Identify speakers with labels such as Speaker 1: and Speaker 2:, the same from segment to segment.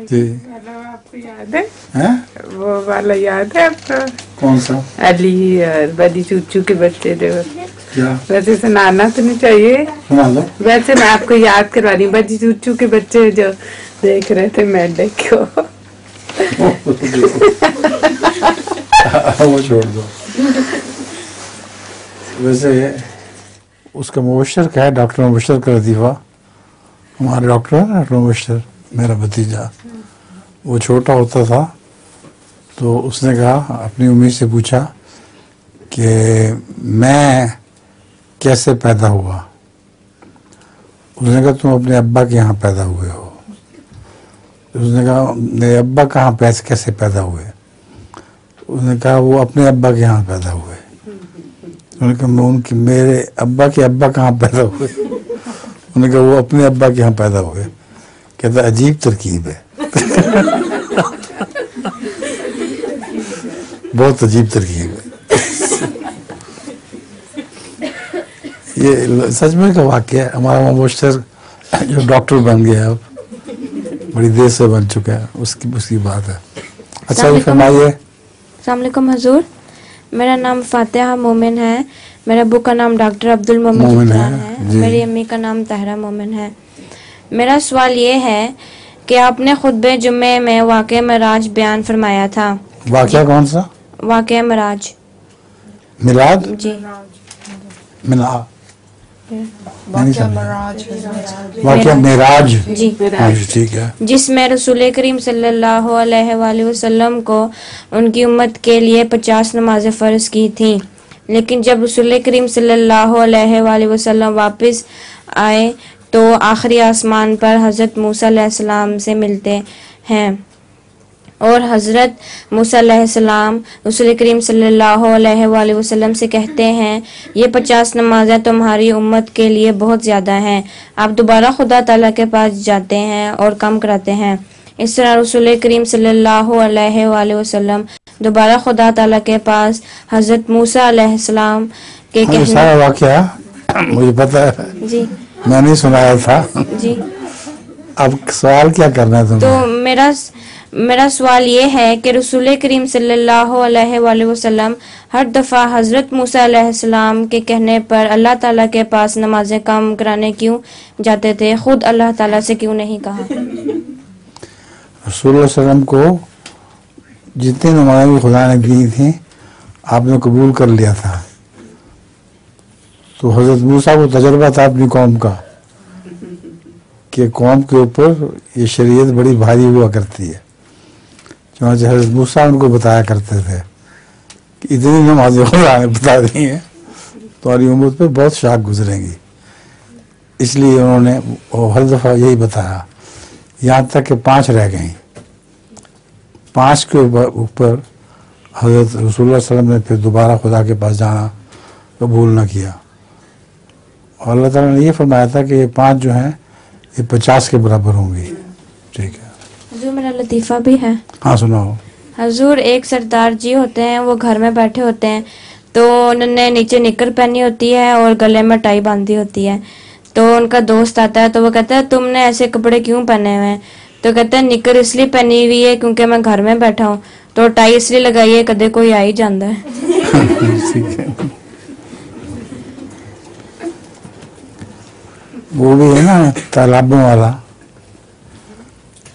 Speaker 1: جی
Speaker 2: آپ کو یاد ہے وہ والا یاد ہے آپ کو؟
Speaker 1: کون سا؟
Speaker 2: علی اور بدی چوچو کے بچے جو
Speaker 1: کیا؟
Speaker 2: ویسے سنانا تو نہیں چاہیے، ویسے میں آپ کو یاد کروا رہی ہوں، بدی چوچو کے بچے جو دیکھ رہے تھے میڈک کو.
Speaker 1: وہ چھوڑ دو. ویسے اس کا مبشر کیا ہے؟ ڈاکٹر مبشر کا لطیفہ. ہمارے ڈاکٹر مبشر میرا بھتیجا، وہ چھوٹا ہوتا تھا تو اس نے کہا، اپنی امی سے پوچھا کہ میں کیسے پیدا ہوا. اس نے کہا تم اپنے ابا کے یہاں پیدا ہوئے ہو. اس نے کہا میرے ابا کہاں کیسے پیدا ہوئے؟ اس نے کہا وہ اپنے ابا کے یہاں پیدا ہوئے. انہوں نے کہا میرے ابا کے ابا کہاں پیدا ہوئے؟ انہوں نے کہا وہ اپنے ابا کے یہاں پیدا ہوئے. کہتا عجیب ترکیب ہے. بہت عجیب ترکیب ہے. یہ سچ میں کا واقعہ ہے. ہمارا مبشر جو ڈاکٹر بن گیا، اب بڑی دیر سے بن چکا ہے، اس کی بات ہے. اچھا جی فرمائیے.
Speaker 3: السلام علیکم حضور، میرا نام فاتحہ مومن ہے. میرے ابو کا نام ڈاکٹر عبد المومن ہے. میری امی کا نام طاہرہ مومن ہے. میرا سوال یہ ہے کہ آپ نے خطبہ جمعے میں واقعہ معراج بیان فرمایا تھا.
Speaker 1: واقعہ کون سا؟
Speaker 3: واقعہ معراج.
Speaker 1: میلاد؟
Speaker 3: جی
Speaker 1: واقعہ معراج.
Speaker 3: جی
Speaker 1: ٹھیک ہے.
Speaker 3: جس میں رسول کریم صلی اللہ علیہ وآلہ وسلم کو ان کی امت کے لیے 50 نمازیں فرض کی تھیں، لیکن جب رسول کریم صلی اللہ علیہ وآلہ وسلم واپس آئے تو آخری آسمان پر حضرت موسیٰ علیہ السلام سے ملتے ہیں اور حضرت موسیٰ علیہ السلام رسول کریم صلی اللہ علیہ وآلہ وسلم سے کہتے ہیں یہ 50 نمازیں تمہاری امت کے لیے بہت زیادہ ہیں. آپ دوبارہ خدا تعالیٰ کے پاس جاتے ہیں اور کم کراتے ہیں. اس طرح رسول کریم صلی اللہ علیہ وآلہ وسلم دوبارہ خدا تعالیٰ کے پاس حضرت موسیٰ علیہ السلام کے کہنے.
Speaker 1: سارا واقعہ مجھے پتا ہے.
Speaker 3: جی
Speaker 1: میں نہیں سنایا تھا.
Speaker 3: جی
Speaker 1: اب سوال کیا کرنا ہے تمہیں؟
Speaker 3: تو میرا سوال یہ ہے کہ رسول کریم صلی اللہ علیہ وآلہ وسلم ہر دفعہ حضرت موسیٰ علیہ السلام کے کہنے پر اللہ تعالیٰ کے پاس نمازیں کم کرانے کیوں جاتے تھے؟ خود اللہ تعالیٰ سے کیوں نہیں کہا؟
Speaker 1: رسول اللہ علیہ وسلم کو جتنی نمازیں بھی خدا نے دی تھیں آپ نے قبول کر لیا تھا. تو حضرت موسیٰ کو تجربہ تھا اپنی قوم کا کہ قوم کے اوپر یہ شریعت بڑی بھاری ہوا کرتی ہے. چنانچہ حضرت موسیٰ ان کو بتایا کرتے تھے کہ اتنی نمازیں خدا نے بتا دی ہیں تمہاری امت پہ بہت شاک گزریں گی. اس لیے انہوں نے ہر دفعہ یہی بتایا، یہاں تک کہ 5 رہ گئیں. 5 کے اوپر حضرت رسول اللہ صلی اللہ علیہ وسلم نے پھر دوبارہ خدا کے پاس جانا قبول نہ کیا. اور اللہ تعالیٰ نے یہ فرمایا تھا کہ یہ 5 جو ہیں یہ 50 کے برابر ہوں گی. ٹھیک ہے
Speaker 3: حضور میرا لطیفہ بھی ہے.
Speaker 1: ہاں سناؤ.
Speaker 3: حضور ایک سردار جی ہوتے ہیں، وہ گھر میں بیٹھے ہوتے ہیں تو انہوں نے نیچے نکر پہنی ہوتی ہے اور گلے میں ٹائی باندھی ہوتی ہے. تو ان کا دوست آتا ہے تو وہ کہتا ہے تم نے ایسے کپڑے کیوں پہنے ہوئے ہیں؟ تو کہتا ہے نکر اس لیے پہنی ہوئی ہے کیونکہ میں گھر میں بیٹھا ہوں، تو ٹائی اس لیے لگائی ہے کدے کوئی آ ہی جاندہ ہے.
Speaker 1: وہ بھی ہے نا تالابوں والا.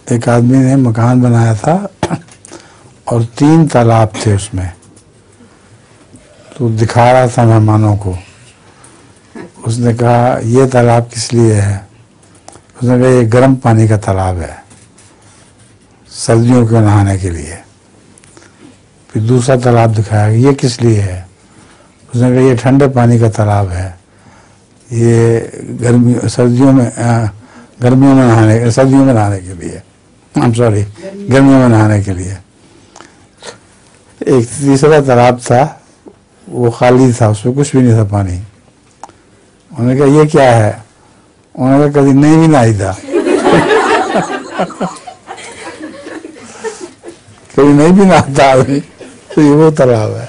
Speaker 1: ایک آدمی نے مکان بنایا تھا اور 3 تالاب تھے اس میں. تو دکھا رہا تھا مہمانوں کو. اس نے کہا یہ تالاب کس لیے ہے؟ اس نے کہا یہ گرم پانی کا تالاب ہے، سردیوں کے نہانے کے لیے. پھر دوسرا تالاب دکھایا یہ کس لیے ہے؟ اس نے کہا یہ ٹھنڈے پانی کا تالاب ہے، یہ سردیوں میں نہانے کے لیے. گرمیوں میں نہانے کے لیے. ایک تیسرا تالاب تھا وہ خالی تھا، اس میں کچھ بھی نہیں تھا پانی. انہوں نے کہا یہ کیا ہے؟ انہوں نے کہا کبھی نہیں بھی نہائی تھا. کبھی نہیں بھی نہاتا آدمی تو یہ وہ تالاب ہے.